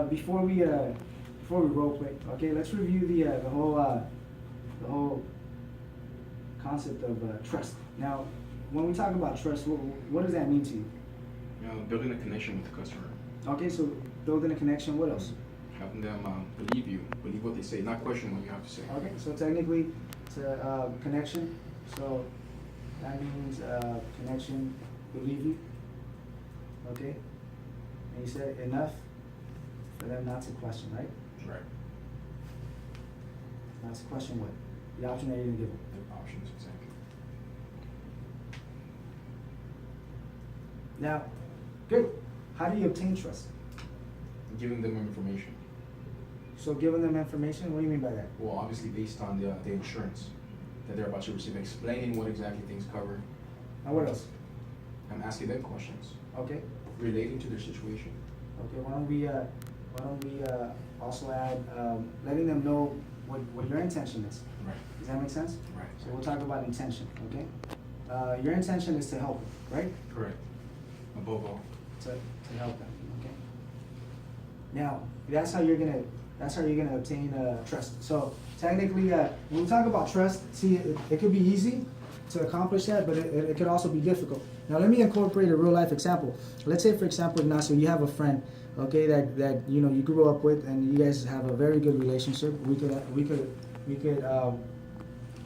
Before we role play, okay, let's review the whole concept of trust. Now, when we talk about trust, what does that mean to you? Building a connection with the customer, Okay, so building a connection. What else? having them believe you, believe what they say, not question what you have to say. Okay, so technically, it's a connection. So that means connection, believe you. Okay, and you said enough for them not to question, right? Right. Not to question what? The option that you're gonna give them. The options, exactly. Now, good. How do you obtain trust? Giving them information. So giving them information, what do you mean by that? Well, obviously based on the insurance that they're about to receive, explaining what exactly things cover. And what else? I'm asking them questions Okay. relating to their situation. Okay, why don't we also add, letting them know what your intention is. Right. Does that make sense? Right. So we'll talk about intention, okay? Your intention is to help them, right? Correct. Above all. To help them, okay? Now, that's how you're gonna obtain trust. So technically, when we talk about trust, see, it could be easy to accomplish that, but it could also be difficult. Now, let me incorporate a real life example. Let's say, for example, Ignacio, you have a friend, okay, that you know you grew up with, and you guys have a very good relationship. We could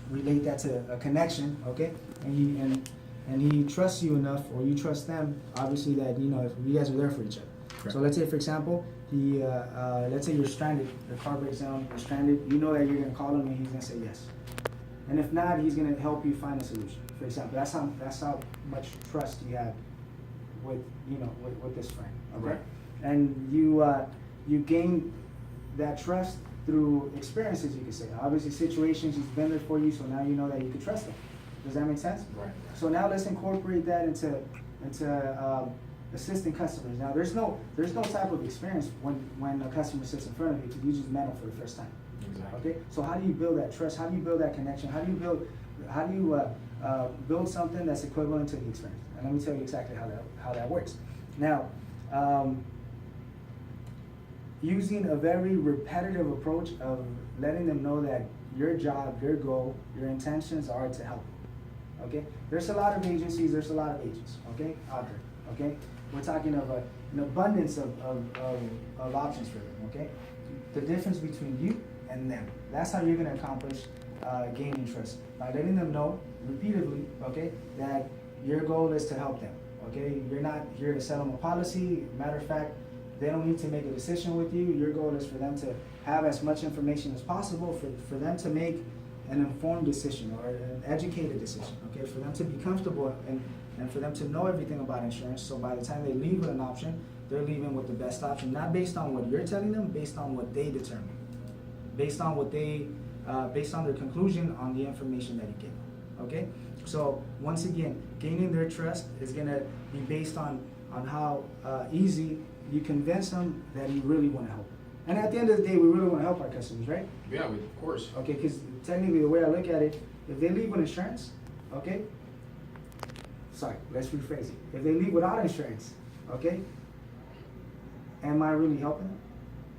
relate that to a connection, okay? And he trusts you enough, or you trust them, obviously, that you know if you guys are there for each other. Correct. So let's say, for example, let's say you're stranded, the car breaks down, you're stranded. You know that you're gonna call him, and he's gonna say yes. And if not, he's gonna help you find a solution. For example, that's how much trust you have with this friend. Okay? Right. And you gain that trust through experiences, you could say. Obviously, situations he's been there for you, so now you know that you can trust him. Does that make sense? Right. So now let's incorporate that into assisting customers. Now there's no type of experience when a customer sits in front of you because you just met him for the first time. Exactly. Okay. So how do you build that trust? How do you build that connection? How do you build something that's equivalent to the experience? And let me tell you exactly how that works. Now, using a very repetitive approach of letting them know that your job, your goal, your intentions are to help. Okay? There's a lot of agencies, there's a lot of agents, okay, out there, okay? We're talking of an abundance of options for them, okay? The difference between you and them. That's how you're gonna accomplish gaining trust. By letting them know repeatedly, okay, that your goal is to help them, okay? You're not here to sell them a policy. Matter of fact, they don't need to make a decision with you. Your goal is for them to have as much information as possible for them to make an informed decision or an educated decision, okay? For them to be comfortable and for them to know everything about insurance, so by the time they leave with an option, they're leaving with the best option, not based on what you're telling them, based on what they determine, based on their conclusion on the information that you give them, okay? So once again, gaining their trust is gonna be based on how easy you convince them that you really wanna help. And at the end of the day, we really wanna help our customers, right? Yeah, of course. Okay, because technically the way I look at it, if they leave with insurance, okay? Sorry, let's rephrase it. If they leave without insurance, okay? Am I really helping them?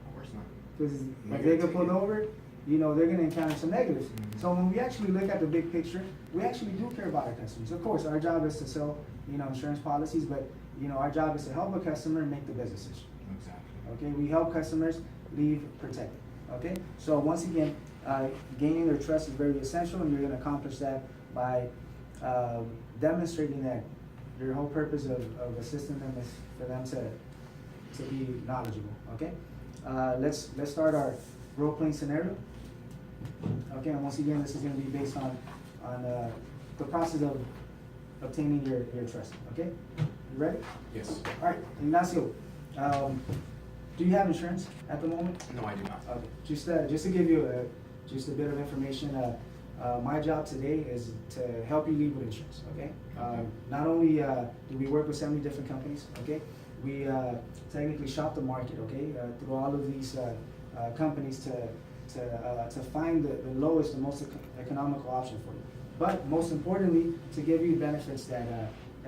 Of course not. Because if they get pulled over, you know, they're gonna encounter some negatives. Mhm. So when we actually look at the big picture, we actually do care about our customers. Of course, our job is to sell, you know, insurance policies, but, you know, our job is to help a customer make the business decision. Exactly. Okay, we help customers leave protected. Okay, so once again, gaining their trust is very essential, and you're going to accomplish that by demonstrating that your whole purpose of assisting them is for them to be knowledgeable. Okay, let's start our role playing scenario. Okay, and once again, this is going to be based on the process of obtaining your trust. Okay, you ready? Yes. All right, Ignacio. Do you have insurance at the moment? No, I do not. Okay. Just to give you just a bit of information, my job today is to help you lead with insurance. Okay. Okay. Not only do we work with 70 different companies, okay, we technically shop the market, okay, through all of these companies to find the lowest and most economical option for you. But most importantly, to give you benefits that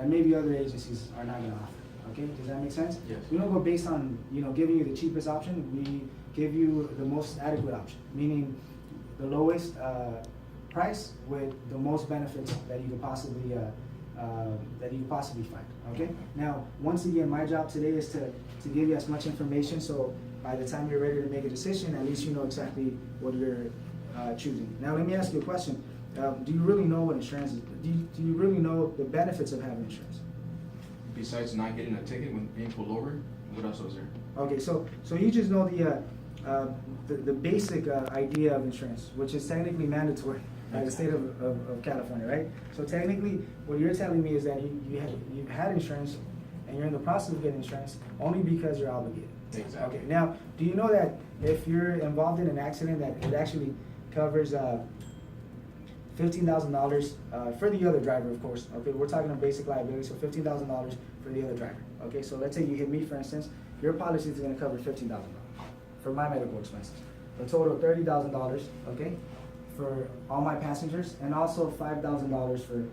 maybe other agencies are not going to offer. okay? Does that make sense? Yes. We don't go based on, giving you the cheapest option, we give you the most adequate option, meaning the lowest, price with the most benefits that you could possibly, find, okay? Now, once again, my job today is to give you as much information, so by the time you're ready to make a decision, at least you know exactly what you're, choosing. Now, let me ask you a question. Do you really know what insurance is? Do you really know the benefits of having insurance? Besides not getting a ticket when being pulled over, what else was there? Okay, so you just know the basic idea of insurance, which is technically mandatory by the state of California, right? So technically, what you're telling me is that you've had insurance and you're in the process of getting insurance only because you're obligated. Exactly. Okay, now, do you know that if you're involved in an accident, that it actually covers $15,000 for the other driver, of course. Okay, we're talking about basic liability, so $15,000 for the other driver. Okay, so let's say you hit me, for instance, your policy is going to cover $15,000 for my medical expenses. A total of $30,000, okay, for all my passengers, and also $5,000 for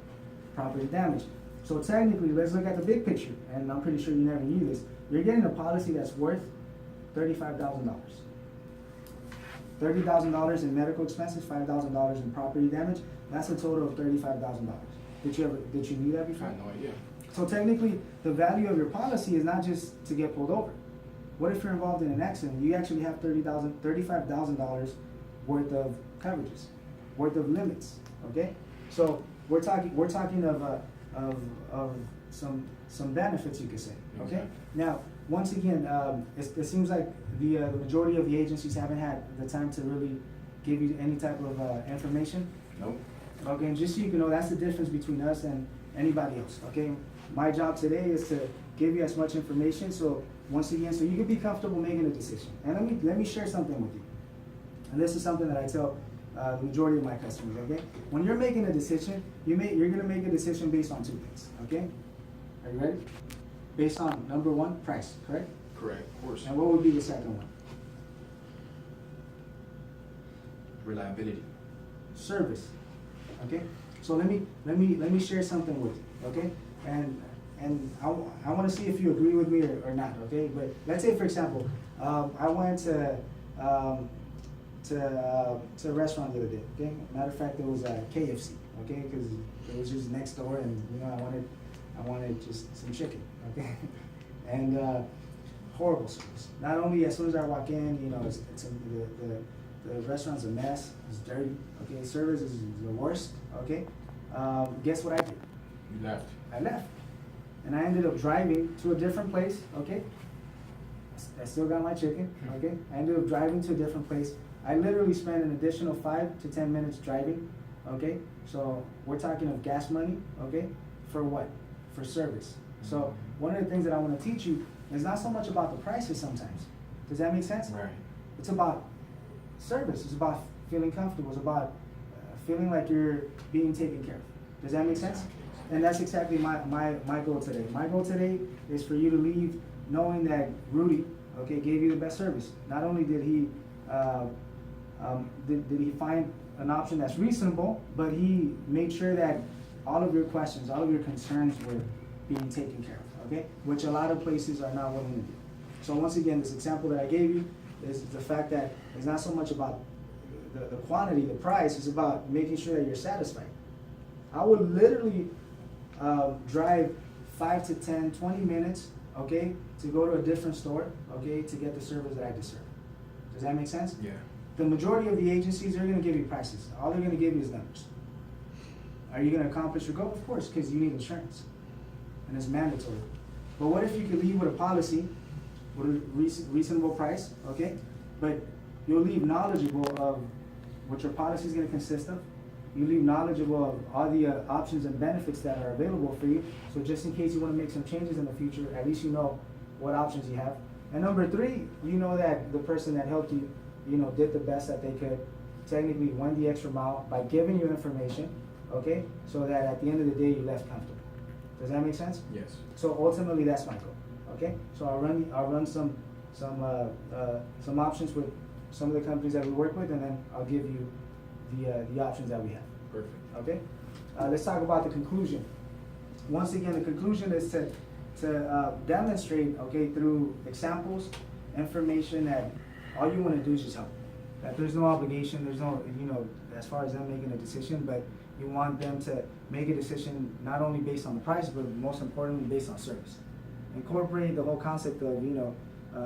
property damage. So technically, let's look at the big picture, and I'm pretty sure you never knew this. You're getting a policy that's worth $35,000. $30,000 in medical expenses, $5,000 in property damage. That's a total of $35,000. Did you knew that I before? had no idea. So technically, the value of your policy is not just to get pulled over. What if you're involved in an accident? You actually have $35,000 worth of coverages, worth of limits. Okay, so we're talking of some benefits, you could say. Okay, Okay. now once again, it seems like the majority of the agencies haven't had the time to really give you any type of information. Nope. Okay, and just so you can know, that's the difference between us and anybody else, okay? My job today is to give you as much information, so once again, so you can be comfortable making a decision. And let me share something with you. And this is something that I tell the majority of my customers, okay? When you're making a decision, you're gonna make a decision based on two things, okay? Are you ready? Based on, number one, price, correct? Correct, of course. And what would be the second one? Reliability. Service. Okay, so let me share something with you. Okay, and I want to see if you agree with me or not. Okay, but let's say, for example, I went to a restaurant the other day. Okay, matter of fact, it was KFC. Okay, because it was just next door, and I wanted just some chicken. Okay, and horrible service. Not only as soon as I walk in, the restaurant's a mess. It's dirty. Okay, service is the worst. Okay, guess what I did? You left. I left, and I ended up driving to a different place. Okay, I still got my chicken. Okay, I ended up driving to a different place. I literally spent an additional 5 to 10 minutes driving. Okay, so we're talking of gas money. Okay, for what? For service. So one of the things that I want to teach you is not so much about the prices sometimes. Does that make sense? Right. It's about service. It's about feeling comfortable. It's about feeling like you're being taken care of. Does that make sense? And that's exactly my goal today. My goal today is for you to leave knowing that Rudy, okay, gave you the best service. Not only did he did he find an option that's reasonable, but he made sure that all of your questions, all of your concerns were being taken care of, okay? Which a lot of places are not willing to do. So once again, this example that I gave you is the fact that it's not so much about the quantity, the price, it's about making sure that you're satisfied. I would literally drive 5 to 10, 20 minutes, okay, to go to a different store, okay, to get the service that I deserve. Does that make sense? Yeah. The majority of the agencies, they're gonna give you prices. All they're gonna give you is numbers. Are you gonna accomplish your goal? Of course, because you need insurance. And it's mandatory. But what if you could leave with a policy with a reasonable price, okay? But you'll leave knowledgeable of what your policy is gonna consist of. You leave knowledgeable of all the options and benefits that are available for you. So just in case you wanna make some changes in the future, at least you know what options you have. And number 3, you know that the person that helped you, did the best that they could, technically went the extra mile by giving you information, okay? So that at the end of the day, you left comfortable. Does that make sense? Yes. So ultimately, that's my goal, okay? So I'll run some options with some of the companies that we work with, and then I'll give you the options that we have, Perfect. okay? Let's talk about the conclusion. Once again, the conclusion is to demonstrate, okay, through examples, information that all you wanna do is just help. That there's no obligation, there's no, you know, as far as them making a decision, but you want them to make a decision not only based on the price, but most importantly, based on service. Incorporate the whole concept of, you know,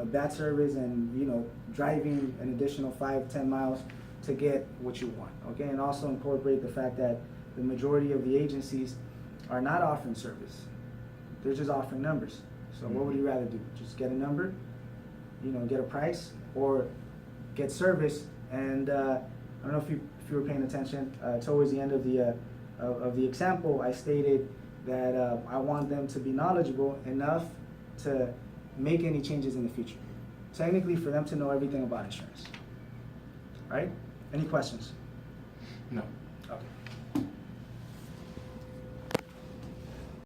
bad service and, you know, driving an additional 5-10 miles to get what you want, okay? And also incorporate the fact that the majority of the agencies are not offering service. They're just offering numbers. So what would you rather do? Just get a number, you know, get a price, or get service? And I don't know if you were paying attention, towards the end of the example, I stated that I want them to be knowledgeable enough to make any changes in the future. Technically, for them to know everything about insurance. All right? Any questions? No.